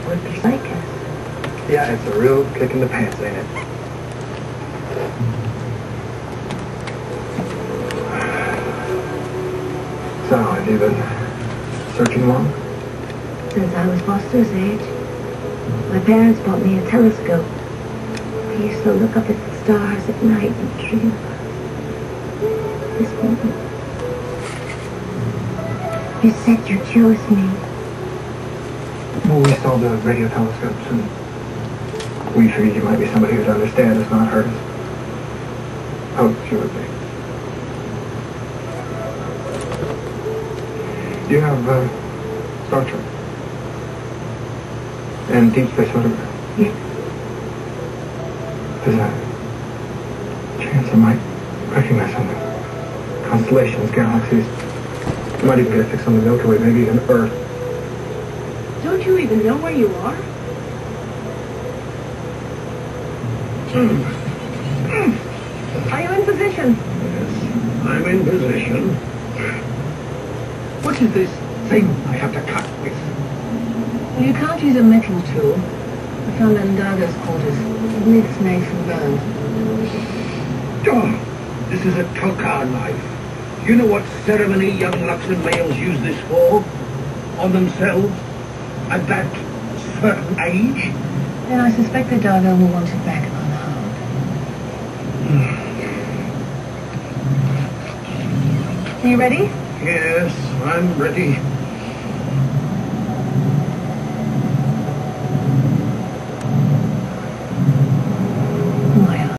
would be like us. Yeah, it's a real kick in the pants, ain't it? So, have you been searching long? Since I was Foster's age. My parents bought me a telescope. I used to look up at the stars at night and dream about this moment. You said you chose me. Well, we saw the radio telescopes, and we figured you might be somebody who'd understand us, not hurt us. Hoped you would be. Do you have Star Trek? And Deep Space Photograph? Yes. There's a chance I might recognize something. Constellations, galaxies. I might even get a fix on the Milky Way, maybe even Earth. Don't you even know where you are? Are you in position? Yes, I'm in position. What is this thing I have to cut with? Well, you can't use a metal tool. I found it in Dargo's quarters. It needs snakes and bones. Oh, this is a Tokar knife. You know what ceremony young Luxon males use this for? On themselves? At that certain age? Then I suspect that Dargo will want it back unharmed. Are you ready? Yes, I'm ready.